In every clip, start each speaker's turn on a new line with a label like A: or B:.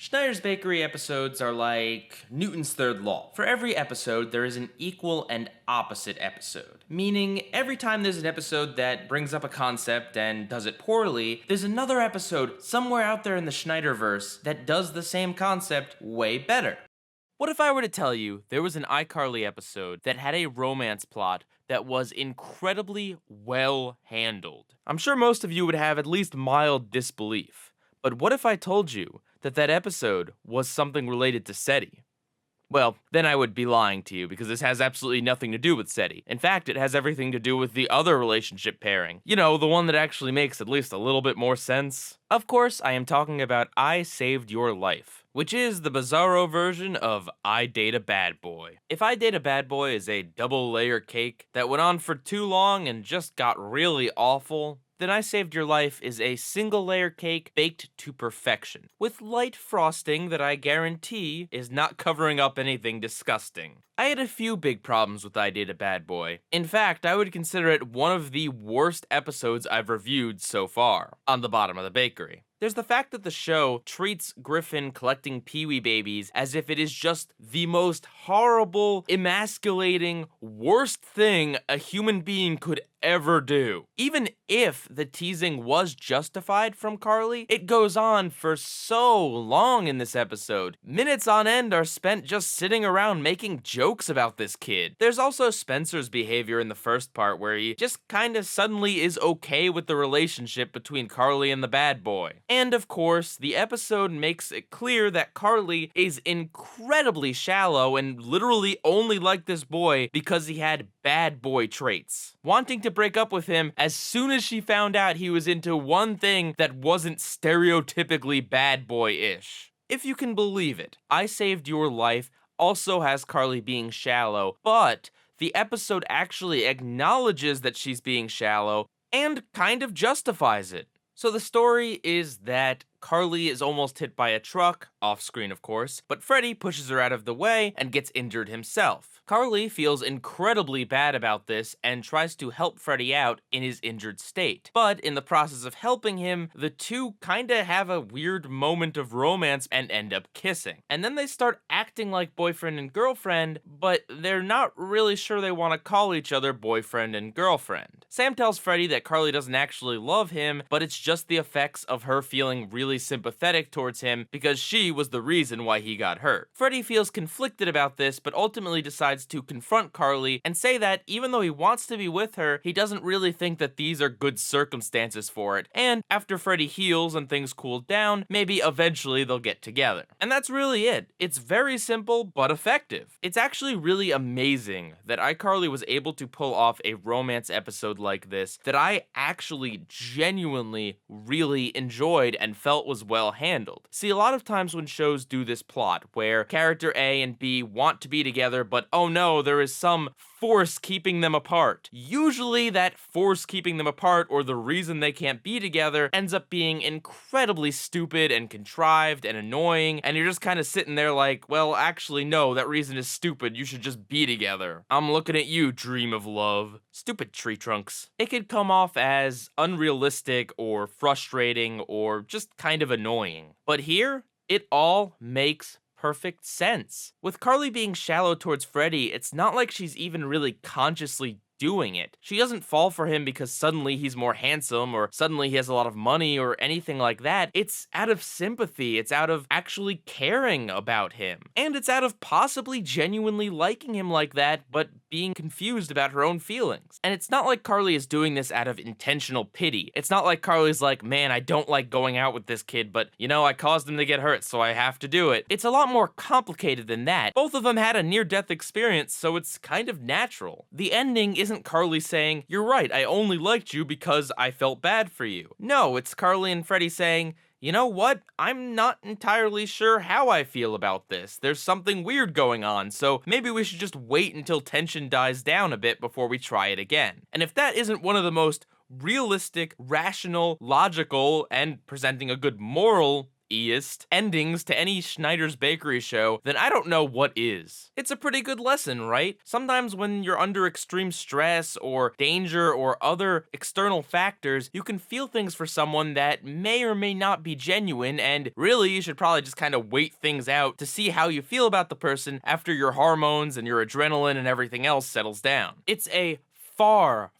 A: Schneider's Bakery episodes are like Newton's third law. For every episode, there is an equal and opposite episode. Meaning, every time there's an episode that brings up a concept and does it poorly, there's another episode somewhere out there in the Schneiderverse that does the same concept way better.
B: What if I were to tell you there was an iCarly episode that had a romance plot that was incredibly well handled? I'm sure most of you would have at least mild disbelief. But what if I told you that that episode was something related to SETI? Well, then I would be lying to you because this has absolutely nothing to do with SETI. In fact, it has everything to do with the other relationship pairing. You know, the one that actually makes at least a little bit more sense. Of course, I am talking about I Saved Your Life, which is the Bizarro version of I Date a Bad Boy. If I Date a Bad Boy is a double layer cake that went on for too long and just got really awful, then I Saved Your Life is a single layer cake baked to perfection, with light frosting that I guarantee is not covering up anything disgusting. I had a few big problems with I Date a Bad Boy. In fact, I would consider it one of the worst episodes I've reviewed so far, on the bottom of the bakery. There's the fact that the show treats Griffin collecting Pee-wee babies as if it is just the most horrible, emasculating, worst thing a human being could ever do. Even if the teasing was justified from Carly, it goes on for so long in this episode. Minutes on end are spent just sitting around making jokes about this kid. There's also Spencer's behavior in the first part where he just kinda suddenly is okay with the relationship between Carly and the bad boy. And of course, the episode makes it clear that Carly is incredibly shallow and literally only liked this boy because he had bad boy traits, wanting to break up with him as soon as she found out he was into one thing that wasn't stereotypically bad boy-ish. If you can believe it, I Saved Your Life also has Carly being shallow, but the episode actually acknowledges that she's being shallow and kind of justifies it. So the story is that Carly is almost hit by a truck, off screen of course, but Freddy pushes her out of the way and gets injured himself. Carly feels incredibly bad about this and tries to help Freddy out in his injured state. But in the process of helping him, the two kinda have a weird moment of romance and end up kissing. And then they start acting like boyfriend and girlfriend, but they're not really sure they want to call each other boyfriend and girlfriend. Sam tells Freddy that Carly doesn't actually love him, but it's just the effects of her feeling really sympathetic towards him because she was the reason why he got hurt. Freddy feels conflicted about this, but ultimately decides to confront Carly and say that even though he wants to be with her, he doesn't really think that these are good circumstances for it, and after Freddy heals and things cool down, maybe eventually they'll get together. And that's really it. It's very simple, but effective. It's actually really amazing that iCarly was able to pull off a romance episode like this that I actually genuinely really enjoyed and felt was well handled. See, a lot of times when shows do this plot, where character A and B want to be together, but oh no, there is some force keeping them apart. Usually that force keeping them apart, or the reason they can't be together, ends up being incredibly stupid and contrived and annoying, and you're just kind of sitting there like, well, actually no, that reason is stupid, you should just be together. I'm looking at you, dream of love. Stupid tree trunks. It could come off as unrealistic or frustrating or just kind of annoying. But here, it all makes perfect sense. With Carly being shallow towards Freddy, it's not like she's even really consciously doing it. She doesn't fall for him because suddenly he's more handsome or suddenly he has a lot of money or anything like that. It's out of sympathy. It's out of actually caring about him. And it's out of possibly genuinely liking him like that, but being confused about her own feelings. And it's not like Carly is doing this out of intentional pity. It's not like Carly's like, man, I don't like going out with this kid, but you know, I caused him to get hurt, so I have to do it. It's a lot more complicated than that. Both of them had a near-death experience, so it's kind of natural. The ending isn't Carly saying, you're right, I only liked you because I felt bad for you. No, it's Carly and Freddy saying, you know what? I'm not entirely sure how I feel about this. There's something weird going on, so maybe we should just wait until tension dies down a bit before we try it again. And if that isn't one of the most realistic, rational, logical, and presenting a good moral east endings to any Schneider's Bakery show, then I don't know what is. It's a pretty good lesson, right? Sometimes when you're under extreme stress or danger or other external factors, you can feel things for someone that may or may not be genuine, and really you should probably just kind of wait things out to see how you feel about the person after your hormones and your adrenaline and everything else settles down. It's a far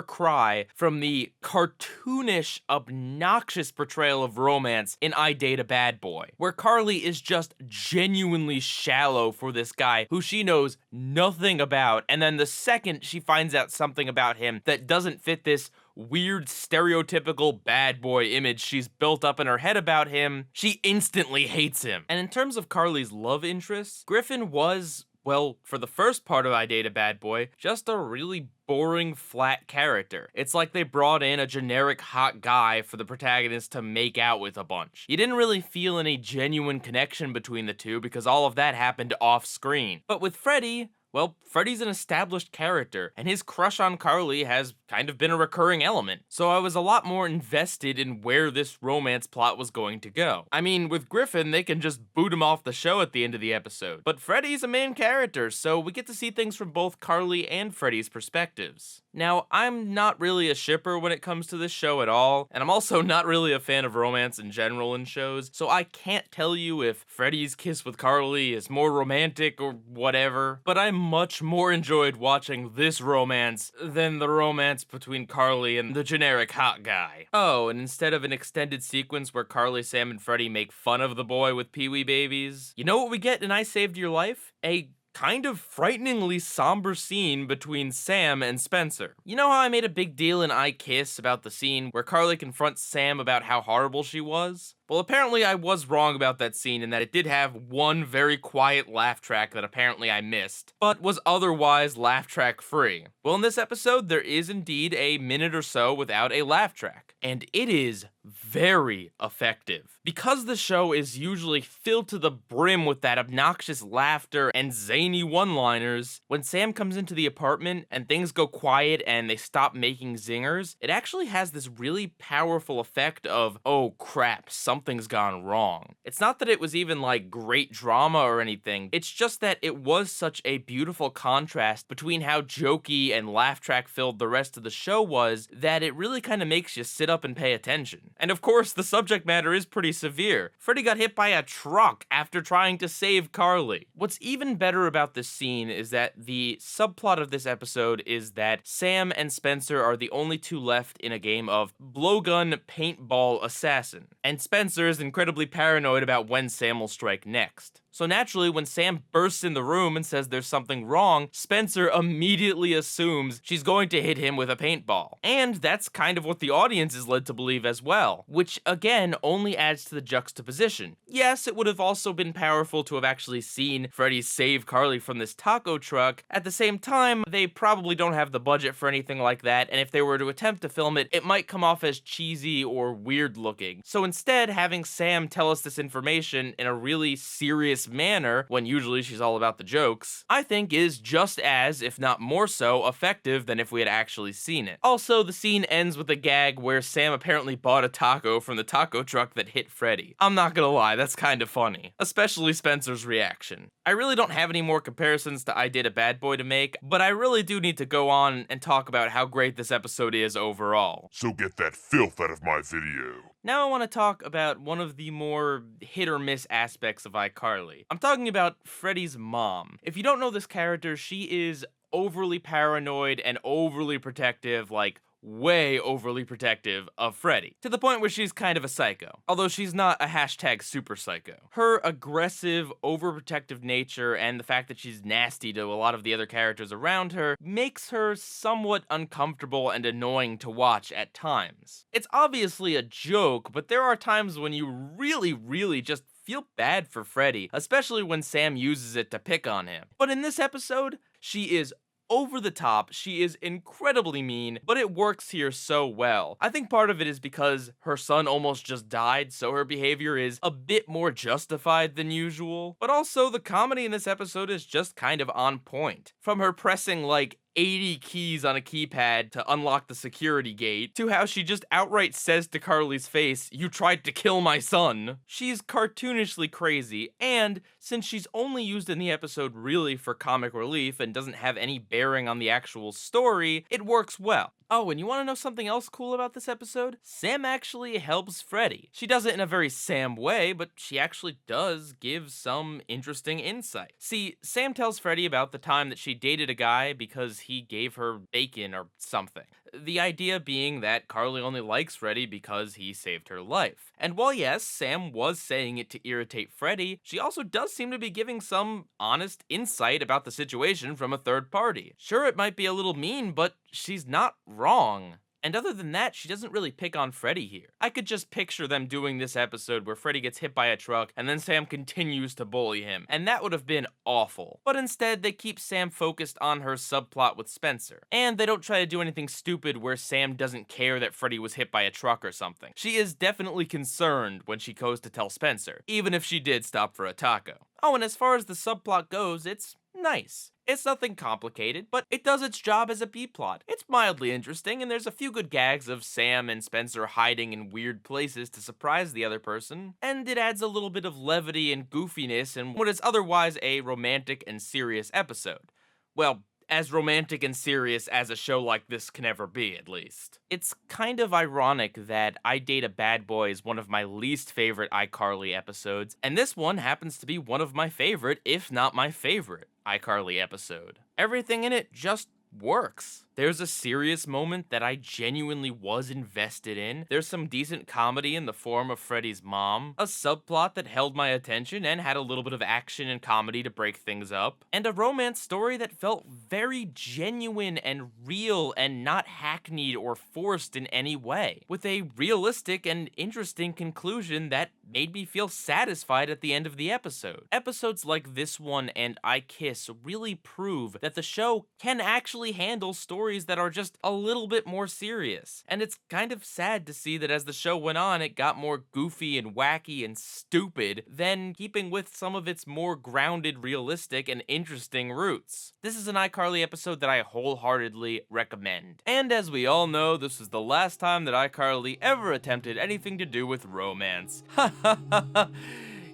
B: cry from the cartoonish, obnoxious portrayal of romance in I Date a Bad Boy, where Carly is just genuinely shallow for this guy who she knows nothing about, and then the second she finds out something about him that doesn't fit this weird stereotypical bad boy image she's built up in her head about him, she instantly hates him. And in terms of Carly's love interests, Griffin was, well, for the first part of I Date a Bad Boy, just a really boring, flat character. It's like they brought in a generic hot guy for the protagonist to make out with a bunch. You didn't really feel any genuine connection between the two because all of that happened off screen. But with Freddy, well, Freddy's an established character, and his crush on Carly has kind of been a recurring element, so I was a lot more invested in where this romance plot was going to go. I mean, with Griffin, they can just boot him off the show at the end of the episode, but Freddy's a main character, so we get to see things from both Carly and Freddy's perspectives. Now, I'm not really a shipper when it comes to this show at all, and I'm also not really a fan of romance in general in shows, so I can't tell you if Freddy's kiss with Carly is more romantic or whatever, but I much more enjoyed watching this romance than the romance between Carly and the generic hot guy. Oh, and instead of an extended sequence where Carly, Sam, and Freddy make fun of the boy with Pee-wee babies, you know what we get in I Saved Your Life? A kind of frighteningly somber scene between Sam and Spencer. You know how I made a big deal in I Kiss about the scene where Carly confronts Sam about how horrible she was? Well, apparently I was wrong about that scene in that it did have one very quiet laugh track that apparently I missed, but was otherwise laugh track free. Well, in this episode, there is indeed a minute or so without a laugh track, and it is very effective. Because the show is usually filled to the brim with that obnoxious laughter and zany one-liners, when Sam comes into the apartment and things go quiet and they stop making zingers, it actually has this really powerful effect of, oh crap, something's gone wrong. It's not that it was even like great drama or anything, it's just that it was such a beautiful contrast between how jokey and laugh track filled the rest of the show was that it really kind of makes you sit up and pay attention. And of course, the subject matter is pretty severe. Freddy got hit by a truck after trying to save Carly. What's even better about this scene is that the subplot of this episode is that Sam and Spencer are the only two left in a game of blowgun paintball assassin, and Spencer is incredibly paranoid about when Sam will strike next. So naturally, when Sam bursts in the room and says there's something wrong, Spencer immediately assumes she's going to hit him with a paintball. And that's kind of what the audience is led to believe as well, which again only adds to the juxtaposition. Yes, it would have also been powerful to have actually seen Freddy save Carly from this taco truck. At the same time, they probably don't have the budget for anything like that, and if they were to attempt to film it, it might come off as cheesy or weird looking. So instead, having Sam tell us this information in a really serious manner, when usually she's all about the jokes, I think is just as, if not more so, effective than if we had actually seen it. Also, the scene ends with a gag where Sam apparently bought a taco from the taco truck that hit Freddy. I'm not gonna lie, that's kind of funny, especially Spencer's reaction. I really don't have any more comparisons to I Date a Bad Boy to make, but I really do need to go on and talk about how great this episode is overall.
C: So get that filth out of my video.
B: Now I want to talk about one of the more hit or miss aspects of iCarly. I'm talking about Freddy's mom. If you don't know this character, she is overly paranoid and overly protective, like way overly protective of Freddy, to the point where she's kind of a psycho, although she's not a hashtag super psycho. Her aggressive, overprotective nature and the fact that she's nasty to a lot of the other characters around her makes her somewhat uncomfortable and annoying to watch at times. It's obviously a joke, but there are times when you really just feel bad for Freddy, especially when Sam uses it to pick on him. But in this episode, she is over the top, she is incredibly mean, but it works here so well. I think part of it is because her son almost just died, so her behavior is a bit more justified than usual, but also the comedy in this episode is just kind of on point. From her pressing like 80 keys on a keypad to unlock the security gate, to how she just outright says to Carly's face, "You tried to kill my son." She's cartoonishly crazy, and since she's only used in the episode really for comic relief and doesn't have any bearing on the actual story, it works well. Oh, and you want to know something else cool about this episode? Sam actually helps Freddy. She does it in a very Sam way, but she actually does give some interesting insight. See, Sam tells Freddy about the time that she dated a guy because he gave her bacon or something. The idea being that Carly only likes Freddy because he saved her life. And while yes, Sam was saying it to irritate Freddy, she also does seem to be giving some honest insight about the situation from a third party. Sure, it might be a little mean, but she's not wrong. And other than that, she doesn't really pick on Freddy here. I could just picture them doing this episode where Freddy gets hit by a truck and then Sam continues to bully him, and that would have been awful. But instead, they keep Sam focused on her subplot with Spencer. And they don't try to do anything stupid where Sam doesn't care that Freddy was hit by a truck or something. She is definitely concerned when she goes to tell Spencer, even if she did stop for a taco. Oh, and as far as the subplot goes, it's nice. It's nothing complicated, but it does its job as a B-plot. It's mildly interesting, and there's a few good gags of Sam and Spencer hiding in weird places to surprise the other person, and it adds a little bit of levity and goofiness in what is otherwise a romantic and serious episode. Well, as romantic and serious as a show like this can ever be, at least. It's kind of ironic that I Date a Bad Boy is one of my least favorite iCarly episodes, and this one happens to be one of my favorite, if not my favorite, iCarly episode. Everything in it just works. There's a serious moment that I genuinely was invested in. There's some decent comedy in the form of Freddy's mom, a subplot that held my attention and had a little bit of action and comedy to break things up, and a romance story that felt very genuine and real and not hackneyed or forced in any way, with a realistic and interesting conclusion that made me feel satisfied at the end of the episode. Episodes like this one and I Kiss really prove that the show can actually handle stories that are just a little bit more serious. And it's kind of sad to see that as the show went on, it got more goofy and wacky and stupid than keeping with some of its more grounded, realistic, and interesting roots. This is an iCarly episode that I wholeheartedly recommend. And as we all know, this is the last time that iCarly ever attempted anything to do with romance. Ha ha ha ha.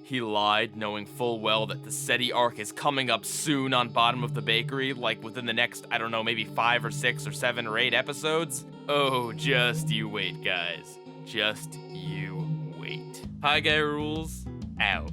B: He lied, knowing full well that the SETI arc is coming up soon on Bottom of the Bakery, like within the next, I don't know, maybe 5 or 6 or 7 or 8 episodes. Oh, just you wait, guys. Just you wait. PIEGUYRULZ, out.